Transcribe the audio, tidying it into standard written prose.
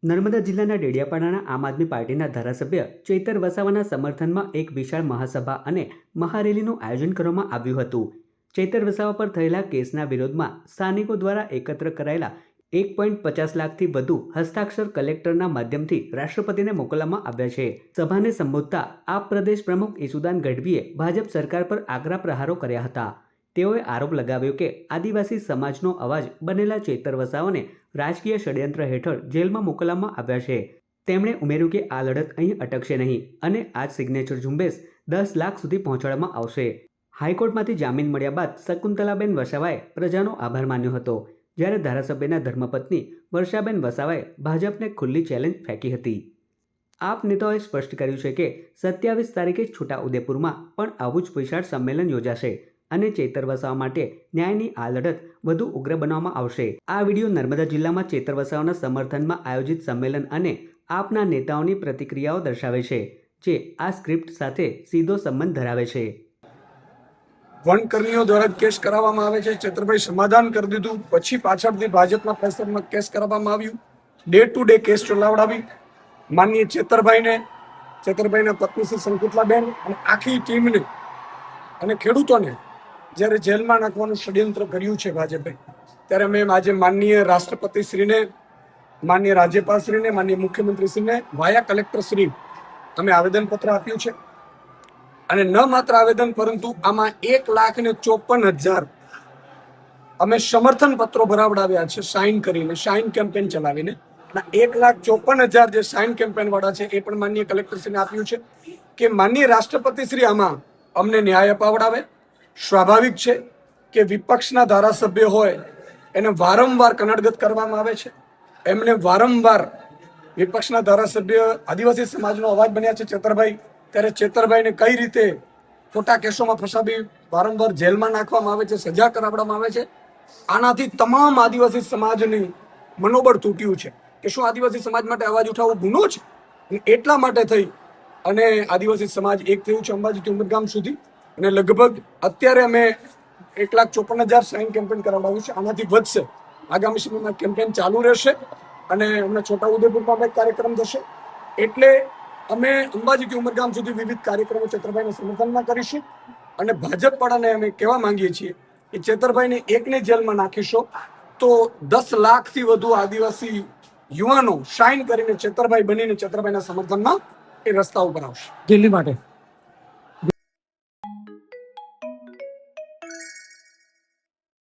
નર્મદા જિલ્લાના ડેડિયાપાડાના આમ આદમી પાર્ટીના ધારાસભ્ય ચૈતર વસાવાના સમર્થનમાં એક વિશાળ મહાસભા અને મહારેલીનું આયોજન કરવામાં આવ્યું હતું. ચૈતર વસાવા પર થયેલા કેસના વિરોધમાં સ્થાનિકો દ્વારા એકત્ર કરાયેલા 1.50 લાખથી વધુ હસ્તાક્ષર કલેક્ટરના માધ્યમથી રાષ્ટ્રપતિને મોકલવામાં આવ્યા છે. સભાને સંબોધતા આપ પ્રદેશ પ્રમુખ ઈસુદાન ગઢવીએ ભાજપ સરકાર પર આકરા પ્રહારો કર્યા હતા. તેઓએ આરોપ લગાવ્યો કે આદિવાસી સમાજનો અવાજ બનેલા ચૈતર વસાવાને રાજકીય ષડયંત્ર હેઠળ જેલમાં મોકલવામાં આવ્યા છે. તેમણે ઉમેર્યું કે આ લડત અહીં અટકશે નહીં અને આ સિગ્નેચર ઝુંબેશ 10 લાખ સુધી પહોંચાડવામાં આવશે. હાઈકોર્ટમાંથી જામીન મળ્યા બાદ શકુંતલાબેન વસાવાએ પ્રજાનો આભાર માન્યો હતો, જ્યારે ધારાસભ્યના ધર્મપત્ની વર્ષાબેન વસાવાએ ભાજપને ખુલ્લી ચેલેન્જ ફેંકી હતી. આપ નેતાઓએ સ્પષ્ટ કર્યું છે કે 27 તારીખે છોટાઉદેપુરમાં પણ આવું જ વિશાળ સંમેલન યોજાશે અને ચૈતર વસાવા માટે ન્યાયની આ લડત વધુ ઉગ્ર બનાવવામાં આવશે. આ વિડીયો નર્મદા જિલ્લામાં ચૈતર વસાવાના સમર્થનમાં આયોજિત સંમેલન અને આપના નેતાઓની પ્રતિક્રિયાઓ દર્શાવે છે, જે આ સ્ક્રિપ્ટ સાથે સીધો સંબંધ ધરાવે છે. વનકર્મીઓ દ્વારા કેસ કરાવવામાં આવે છે. ચૈતરભાઈ સમાધાન કરી દીધું, પછી પાછળથી ભાજપના પ્રેશરમાં કેસ કરવામાં આવ્યું. ડે ટુ ડે કેસ ચલાવડાવી માનનીય ચૈતરભાઈના પત્ની શ્રી શંકુતલાબેન અને આખી ટીમને અને ખેડૂતોને જ્યારે જેલમાં નાખવાનું ષડયંત્ર કર્યું છે ભાજપે, ત્યારે મેં આજે માનનીય રાષ્ટ્રપતિશ્રીને, માનનીય રાજ્યપાલશ્રીને, માનનીય મુખ્યમંત્રીશ્રીને વાયા કલેક્ટરશ્રી અમે આવેદનપત્ર આપ્યું છે. અને ન માત્ર આવેદન, પરંતુ આમાં 1,54,000 અમે સમર્થન પત્રો ભરાવડાવ્યા છે સાઇન કરીને, સાઇન કેમ્પેન ચલાવીને. 1,54,000 જે સાઇન કેમ્પેન વાળા છે એ પણ માનનીય કલેક્ટરશ્રીને આપ્યું છે કે માનનીય રાષ્ટ્રપતિશ્રી આમાં અમને ન્યાય અપાવડાવે. સ્વાભાવિક છે કે વિપક્ષના ધારાસભ્ય હોય એને વારંવાર કનડગત કરવામાં આવે છે. એમને વારંવાર વિપક્ષના ધારાસભ્ય આદિવાસી સમાજનો અવાજ બન્યા છે ચૈતરભાઈ, ત્યારે ચૈતરભાઈને કઈ રીતે ખોટા કેસોમાં ફસાવી વારંવાર જેલમાં નાખવામાં આવે છે, સજા કરાવવામાં આવે છે. આનાથી તમામ આદિવાસી સમાજની મનોબળ તૂટ્યું છે કે શું આદિવાસી સમાજ માટે અવાજ ઉઠાવવો ગુનો છે. એટલા માટે થઈ અને આદિવાસી સમાજ એક થયું છે અંબાજીથી ઉમરગામ સુધી. અને લગભગ અત્યારે અમે 1,54,000 સાઇન કેમ્પેન કરાવડાવ્યું છે. આનાથી વધશે. આગામી સમયમાં કેમ્પેન ચાલુ રહેશે અને હમણાં છોટાઉદેપુરમાં એક કાર્યક્રમ થશે. એટલે અમે અંબાજીથી ઉમરગામ સુધી વિવિધ કાર્યક્રમો ચૈતરભાઈના સમર્થનમાં કરીશું. અને ભાજપ વાળાને અમે કહેવા માંગીએ છીએ કે ચૈતરભાઈને એકને જેલમાં નાખીશો તો 10 લાખથી વધુ આદિવાસી યુવાનો સાઇન કરીને ચૈતરભાઈ બનીને ચૈતરભાઈના સમર્થનમાં એ રસ્તા ઉપર આવશે. દિલ્હી માટે